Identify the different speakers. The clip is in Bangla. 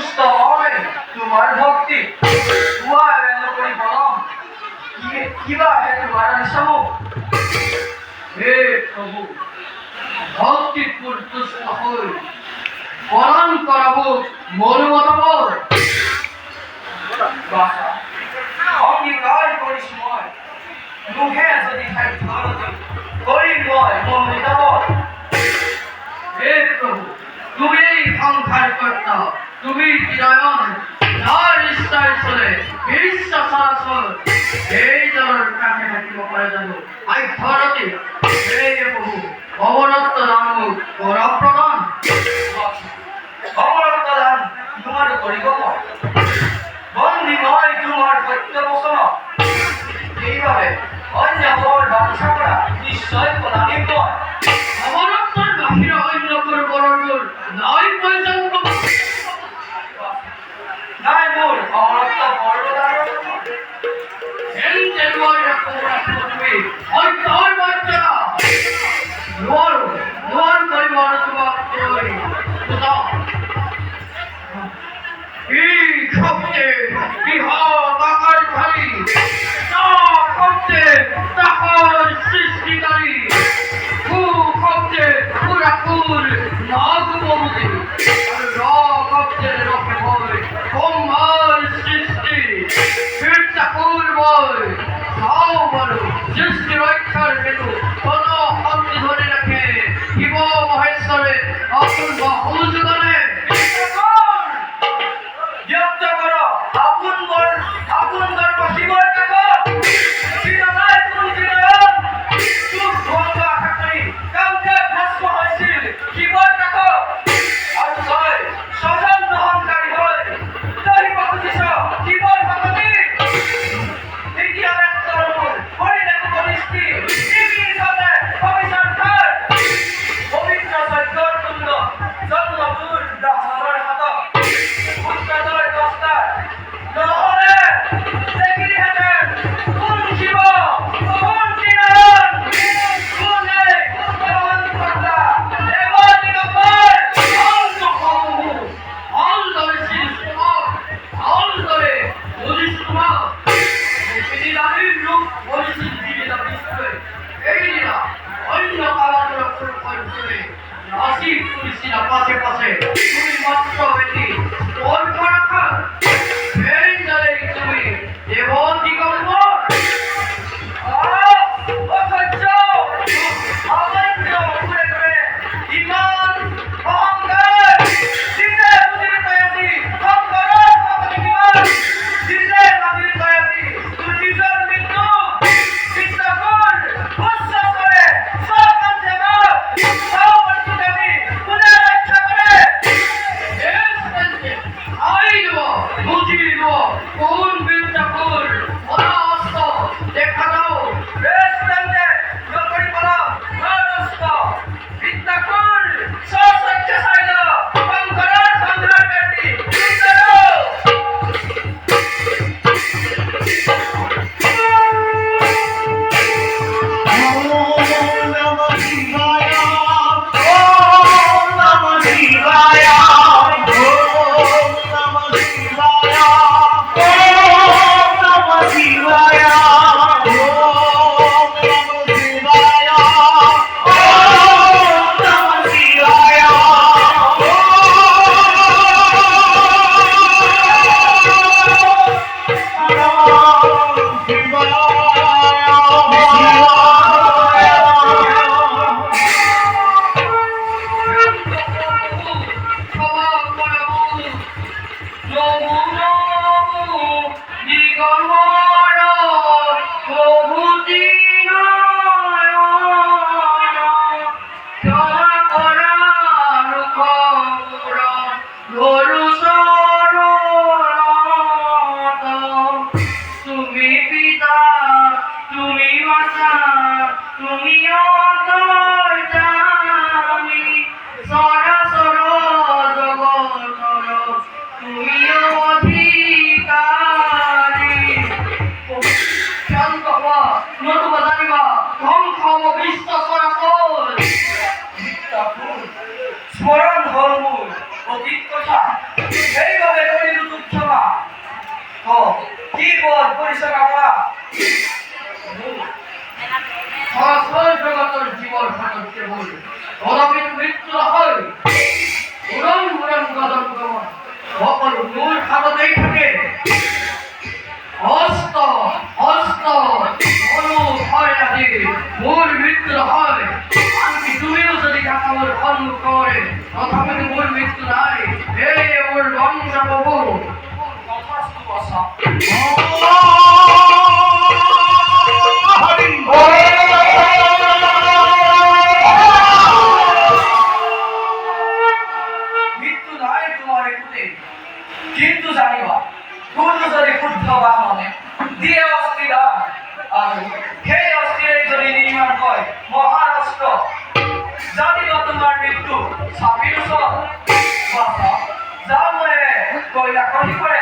Speaker 1: সন্তুষ্ট হয় তোমার ভক্তি উহা এনে করি বলম কিবা হে তোমার নিশামু হে প্রভু ভক্তি তুষ্ট হই পালন করাবো মনোমতবর বাসা অঙ্গীকার করিস ময় মুখে যদি খাই ভারত করি ময় মনোমতবর হে প্রভু তুমি সংখ্যার কর্তা তুমি বিজয়ন যার ইচ্ছায় চলে বিশ্ব সরাসর এই জলের কাছে থাকিব পারে যাব আই ভারতে হে প্রভু অবরত্ত নামক গৌরব প্রদান অবরত্ত দান তোমার করিব বন্দী নয় তোমার সত্য বসন এইভাবে অন্য বর বাঞ্ছা করা নিশ্চয় কলানিক নয় অবরত্তর বাহিরে অন্য করে বরণগুর নয় পর্যন্ত নাই মোর অবরত্ত বড়দার হেন জেলওয়ার কোরা করবে ওই তোর বাচ্চা লোর লোর পরিবার তোমার কই তো এই খপতে কি টাকার খালি তা খপতে টাকার সৃষ্টিকারী খপতে পুরা ফুল নাগ মমতে র খপতে রকে ভয় তোমার সৃষ্টি ফিরতা পূর্বয় তাও বলো সৃষ্টি রক্ষার হেতু কোন শক্তি ধরে রাখে শিব মহেশ্বরে অপূর্ব হুজুগণে বিরক্ত করো আপন ঘর বসিবার টাকা শিরানায় কোন জিরায়ন চুপ ভঙ্গ আশা করি কাউকে ভস্ম হয়েছিল শিবার টাকা আর ছয় স্বজন দহনকারী হয় তাই পাকুতিস শিবর ভগতি দ্বিতীয় ব্যক্তর মূল হরিণেক কনিষ্ঠী ইমি সাথে অভিযান খার পবিত্র সত্যর তুল্য জন্মপুর ব্রাহ্মণের হাত উত্তর দস্তা নহলে দেখিলি হেতেন কোন শিব কোন চিরায়ন কোন এই জগন কর্তা এবার দিগম্বর অন্ত কমু অন্তরে শিষ্যমা অন্তরে অধিষ্ঠমা বিদিলানির রূপ পরিচিত বিদিলা বিশ্বরে এই লীলা অন্য কালার রক্ষণ করে নাসিক তুলসীরা পাশে পাশে তুমি মাত্র বেটি তোর রাখা এই জলে তুমি দেব দিগম্বর অসহ্য অবৈধ ঘুরে ঘুরে ইমান অহংকার দিনে বুঝিতে তৈরি অহংকার পাপনি বিমান দিনে নদীর তৈরি দুর্নীতির মৃত্যু চিত্তকুল উৎস করে সব অঞ্চলা সব অঞ্চলানি পুনঃ রক্ষা করে বুঝিব কোন বিদ্যাকুল অনাস্ত দেখা দাও রেস্টুরেন্টে নকরি করা অনাস্ত বিদ্যাকুল সসচ্চ সাইড অঙ্করার সংগ্রহ করতি বিদ্যারো স্মরণ ধর্ম অতি ঠিক কথা এইভাবে করি তুই ক্ষমা ও কি বল পরিষেবা করা সকল জগতের জীবন সাধককে বল কদাপি মৃত্যু হয় উড়ন উড়ন গদন গমন সকল মূল খাদতেই থাকে হস্ত হস্ত মনো হয় আদি মূল মৃত্যু হয় আমি তুমিও যদি কাকামর সম্মুখ করে তথাপি মূল মৃত্যু নাই এই মূল বংশ প্রভু তথাস্তু বসা মৃত্যু নাই তোমার একুতে কিন্তু জানিবা তুমি যদি ক্ষুদ্র বাহনে দিয়ে অস্থিরা আর সেই অস্থিরে যদি নির্মাণ হয় মহারাষ্ট্র জানিবা তোমার মৃত্যু ছাপির যা মনে কইলা কহি করে